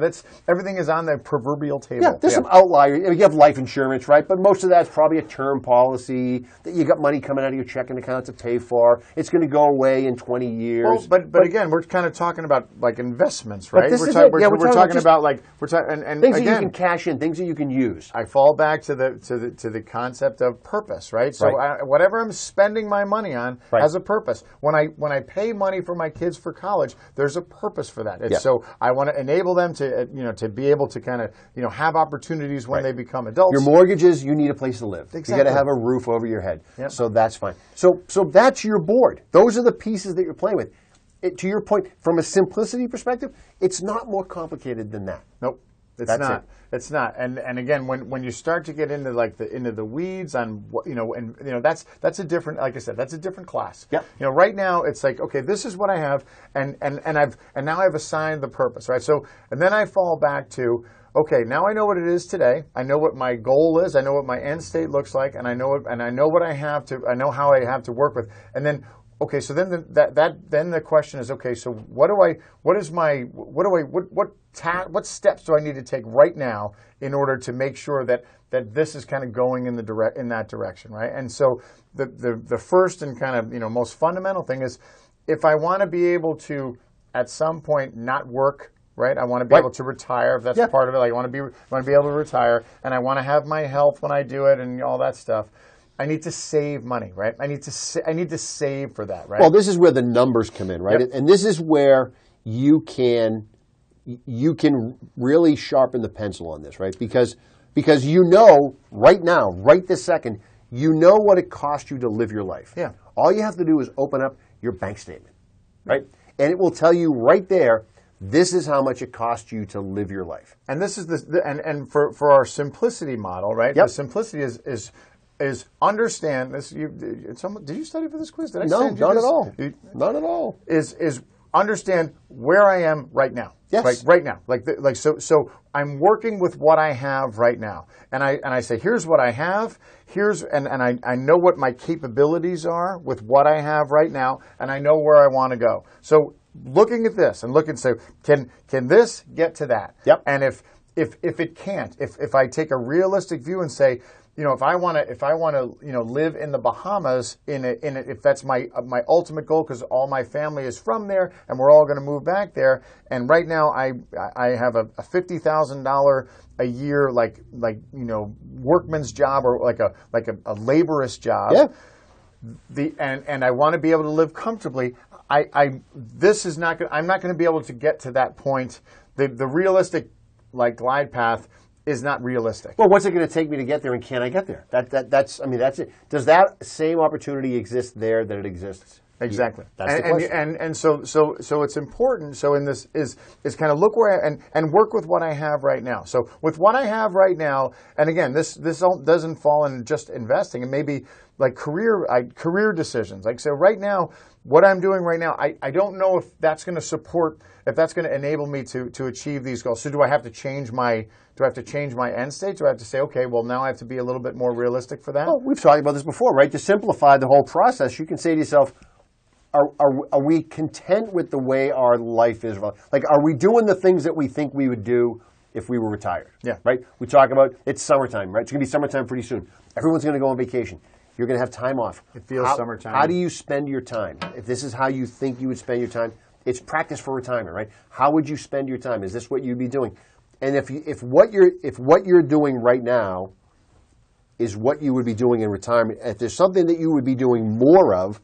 Everything is on the proverbial table. Yeah, there's some outliers. You have life insurance, right? But most of that's probably a term policy that you got money coming out of your checking account to pay for. It's going to go away in 20 years. Well, but again, we're kind of talking about like investments, right? This is it. Yeah, we're talking about like and things again, that you can cash in, things that you can use. I fall back to the concept of purpose, right? So whatever I'm spending my money on has a purpose. When I pay money for my kids for college, there's a purpose for that. So I want to enable them to to be able to kind of have opportunities when they become adults. Your mortgages, you need a place to live. Exactly. You got to have a roof over your head. Yep. So that's fine. So that's your board. Those are the pieces that you're playing with. To your point, from a simplicity perspective, it's not more complicated than that. Nope. It's not. And again, when you start to get into into the weeds on what that's a different, like I said, that's a different class. Yep. Right now it's like, okay, this is what I have, and now I've assigned the purpose, right? So and then I fall back to, okay, now I know what it is today. I know what my goal is. I know what my end state looks like, and I know what I have to. I know how I have to work with, and then. Okay, so then the question is, okay, so what steps do I need to take right now in order to make sure that this is kind of going in that direction, right? And so the first and kind of most fundamental thing is, if I want to be able to at some point not work, right? I want to be able to retire. If that's part of it, like I want to be able to retire, and I want to have my health when I do it, and all that stuff. I need to save money, right? I need to save for that, right? Well, this is where the numbers come in, right? Yep. And this is where you can really sharpen the pencil on this, right? Because right now, right this second, what it costs you to live your life. Yeah. All you have to do is open up your bank statement, right? And it will tell you right there, this is how much it costs you to live your life. And this is and for our simplicity model, right? Yep. The simplicity is understand this. Did you study for this quiz? Did I No, send you not this? at all. Not at all. Is understand where I am right now. Yes. Right now. So I'm working with what I have right now. And I say, here's what I have. And I know what my capabilities are with what I have right now, and I know where I want to go. So looking at this and so can this get to that? Yep. And if it can't, if I take a realistic view and say, if I want to live in the Bahamas if that's my ultimate goal, because all my family is from there and we're all going to move back there, and right now I have a $50,000 a year workman's job, or like a laborist job. Yeah. And I want to be able to live comfortably. I'm not going to be able to get to that point. The realistic glide path is not realistic. Well, what's it going to take me to get there, and can I get there? That's it. Does that same opportunity exist there that it exists? Exactly. That's the question. And so it's important. So in this is kind of look where and work with what I have right now. So with what I have right now, and again, this all doesn't fall in just investing. It may be like career decisions. Like, so right now, what I'm doing right now, I don't know if that's going to enable me to achieve these goals. So do I have to change my end state? Do I have to say, okay, well, now I have to be a little bit more realistic for that? Well, we've talked about this before, right? To simplify the whole process, you can say to yourself, are we content with the way our life is? Like, are we doing the things that we think we would do if we were retired? Yeah. Right? We talk about it's summertime, right? It's going to be summertime pretty soon. Everyone's going to go on vacation. You're going to have time off. It feels summertime. How do you spend your time? If this is how you think you would spend your time, it's practice for retirement, right? How would you spend your time? Is this what you'd be doing? And if what you're doing right now is what you would be doing in retirement, if there's something that you would be doing more of,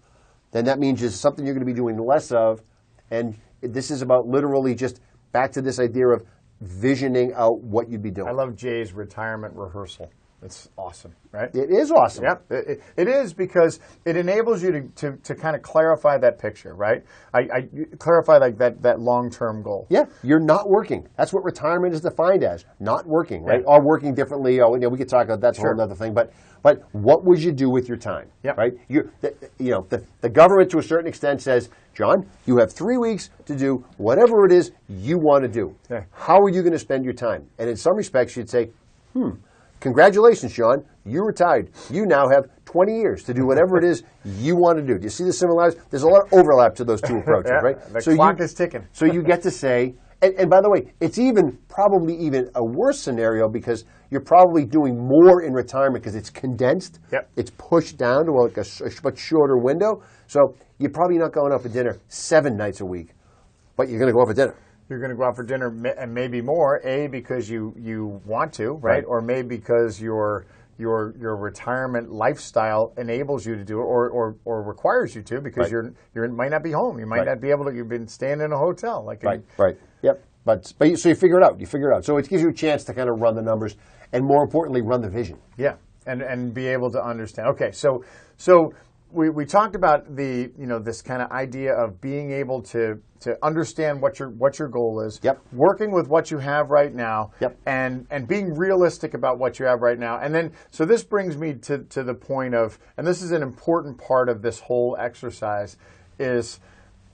then that means there's something you're going to be doing less of. And this is about literally just back to this idea of visioning out what you'd be doing. I love Jay's retirement rehearsal. It's awesome, right? It is awesome. Yep, it is, because it enables you to kind of clarify that picture, right? I clarify that long-term goal. Yeah, you're not working. That's what retirement is defined as, not working, right? Or working differently. We could talk about that's a whole other thing. But what would you do with your time, right? The government, to a certain extent, says, John, you have 3 weeks to do whatever it is you want to do. Yeah. How are you going to spend your time? And in some respects, you'd say, congratulations, John. you're retired. You now have 20 years to do whatever it is you want to do. Do you see the similarities? There's a lot of overlap to those two approaches, Yeah, right? the clock is ticking. So you get to say, and by the way, it's probably even a worse scenario because you're probably doing more in retirement because it's condensed. Yep. It's pushed down to like a much shorter window. So you're probably not going out for dinner 7 nights a week, but you're going to go out for dinner. You're going to go out for dinner and maybe more, because you want to, right? Or maybe because your retirement lifestyle enables you to do it, or requires you to, because you might not be home. You might not be able to. You've been staying in a hotel, Right. Yep. But so you figure it out. So it gives you a chance to kind of run the numbers, and more importantly, run the vision. Yeah, and be able to understand. Okay, so we talked about this kind of idea of being able to understand what your goal is. Yep. Working with what you have right now. Yep. And being realistic about what you have right now. And then so this brings me to the point of, and this is an important part of this whole exercise, is,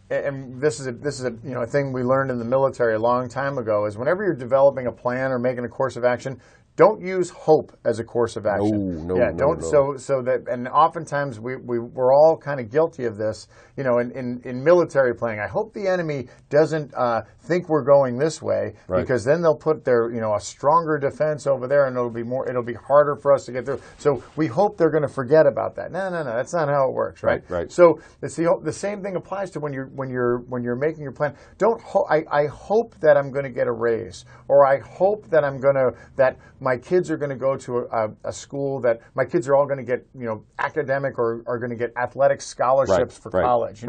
and this is a thing we learned in the military a long time ago, is whenever you're developing a plan or making a course of action, don't use hope as a course of action. No. So that, and oftentimes we're all kind of guilty of this. In military planning, I hope the enemy doesn't think we're going this way, because then they'll put their a stronger defense over there, and it'll be harder for us to get through. So we hope they're going to forget about that. No, that's not how it works, right? Right. So the same thing applies to when you're making your plan. I hope that I'm going to get a raise, or I hope that that my kids are going to go to a school, that my kids are all going to get academic or are going to get athletic scholarships for college.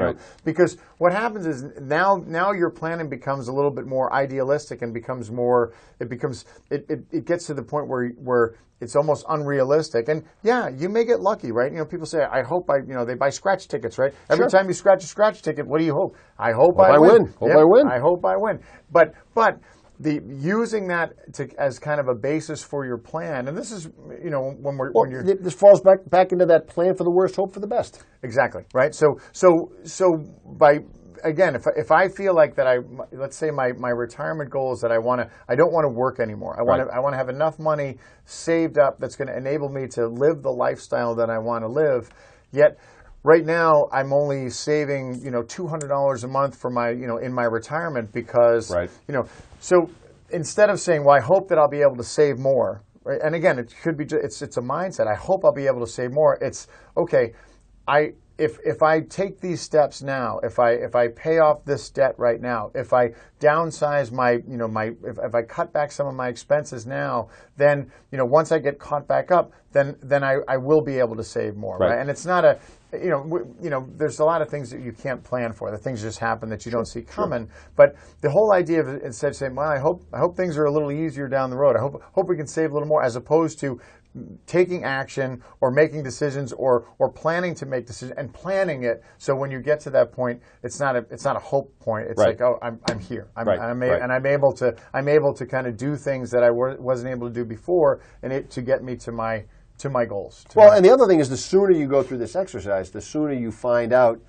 Because what happens is now your planning becomes a little bit more idealistic and becomes more. It gets to the point where it's almost unrealistic. And yeah, you may get lucky, right? People say, I hope they buy scratch tickets, right? Every time you scratch a scratch ticket, what do you hope? I hope I win. I hope I win. But using that as kind of a basis for your plan, and this is this falls back into that plan for the worst, hope for the best. Exactly, right. So by, again, if I feel like that, let's say my retirement goal is that I don't want to work anymore. I want to have enough money saved up that's going to enable me to live the lifestyle that I want to live. Yet right now I'm only saving $200 a month for my in my retirement, because so instead of saying, well, I hope that I'll be able to save more, right? And again, it could be it's a mindset. I hope I'll be able to save more. It's okay. If I take these steps now, if I pay off this debt right now, if I downsize if I cut back some of my expenses now, then once I get caught back up, then I will be able to save more, right? And it's not there's a lot of things that you can't plan for. The things just happen that you don't see coming. But the whole idea of instead of saying, well, I hope things are a little easier down the road. I hope we can save a little more, as opposed to taking action or making decisions or planning to make decisions and planning it. So when you get to that point, it's not a hope point. It's like, oh, I'm here. And I'm able to kind of do things that I wasn't able to do before, and to get me to my goals. And the other thing is, the sooner you go through this exercise, the sooner you find out,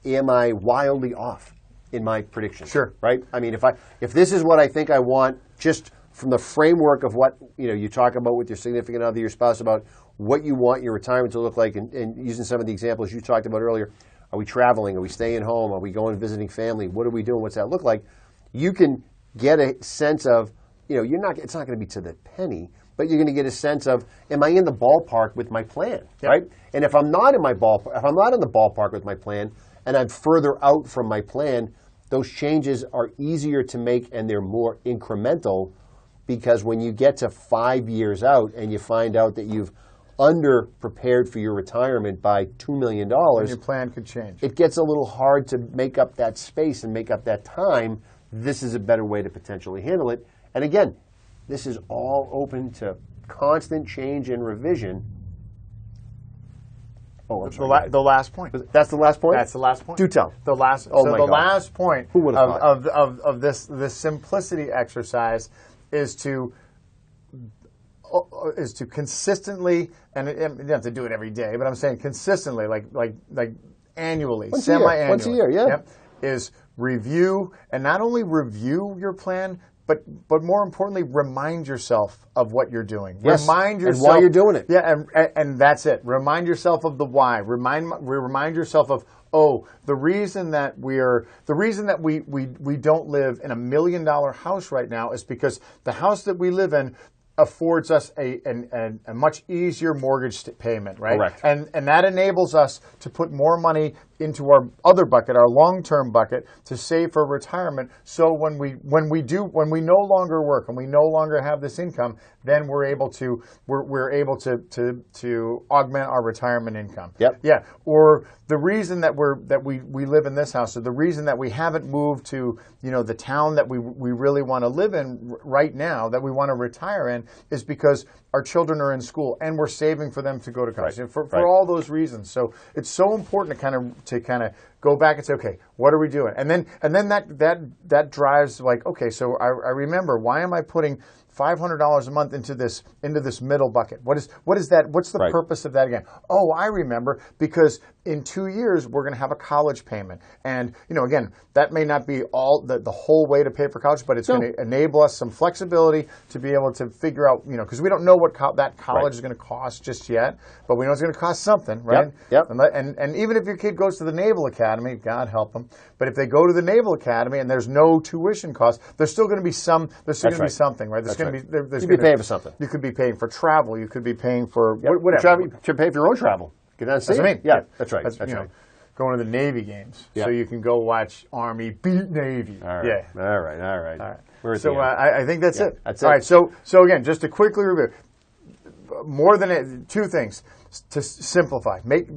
am I wildly off in my predictions? Sure. Right? I mean, if this is what I think I want, just from the framework of what you talk about with your significant other, your spouse, about what you want your retirement to look like, and using some of the examples you talked about earlier, are we traveling? Are we staying home? Are we going visiting family? What are we doing? What's that look like? You can get a sense of, it's not going to be to the penny, but you're going to get a sense of, am I in the ballpark with my plan, right? And if I'm not in the ballpark with my plan, and I'm further out from my plan, those changes are easier to make, and they're more incremental, because when you get to 5 years out and you find out that you've under-prepared for your retirement by $2 million, your plan could change. It gets a little hard to make up that space and make up that time. This is a better way to potentially handle it. And again, this is all open to constant change and revision. Oh, I'm sorry. The last point. That's the last point? That's the last point. Do tell. The last. Oh, my God. Last point Who would have thought? of this simplicity exercise is to consistently, and you don't have to do it every day, but I'm saying consistently, like annually, semi-annually. Once a year, yeah. Is review, and not only review your plan, but more importantly, remind yourself of what you're doing. Yes, Remind yourself and why you're doing it. Yeah, and that's it. Remind yourself of the why. Remind yourself of, oh, the reason that we don't live in $1 million house right now is because the house that we live in affords us a much easier mortgage payment, right? Correct. And that enables us to put more money into our other bucket, our long-term bucket, to save for retirement. So when we no longer work and we no longer have this income, then we're able to augment our retirement income. Yep. Yeah. Or the reason that we live in this house, or the reason that we haven't moved to the town that we really want to live in right now, that we want to retire in, is because our children are in school and we're saving for them to go to college. Right. For all those reasons. So it's so important to kind of go back and say, okay, what are we doing? And then that drives like, okay, so I remember, why am I putting $500 a month into this middle bucket? What is that? What's the purpose of that again? Oh, I remember, because in 2 years we're going to have a college payment, and again, that may not be all the whole way to pay for college, but it's going to enable us some flexibility to be able to figure out, because we don't know what that college is going to cost just yet, but we know it's going to cost something, right? Yep. And even if your kid goes to the Naval Academy, God help them, but if they go to the Naval Academy and there's no tuition cost, there's still going to be some. There's still going to be something, right? There's going to be. You could be paying for something. You could be paying for travel. You could be paying for whatever. You should pay for your own travel. That's what I mean. Yeah, that's right. That's right. Going to the Navy games, so you can go watch Army beat Navy. All right. Yeah. All right. So I think that's it. That's all it. right. So again, just to quickly review, more than two things. To simplify, make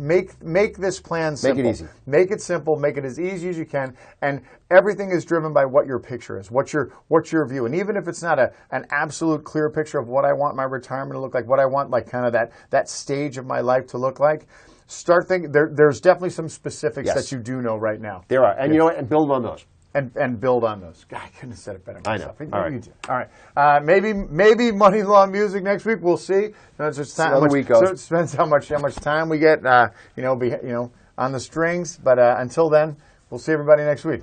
this plan simple. Make it easy. Make it simple. Make it as easy as you can. And everything is driven by what your picture is. What's your view? And even if it's not an absolute clear picture of what I want my retirement to look like, what I want like kind of that stage of my life to look like, start thinking. There's definitely some specifics that you do know right now. There are, and you know what? And build on those. And build on those. God, I couldn't have said it better myself. I know. All right. All right. Maybe Money Law Music next week. We'll see. It's just how the week goes. So it depends how much time we get. On the strings. But until then, we'll see everybody next week.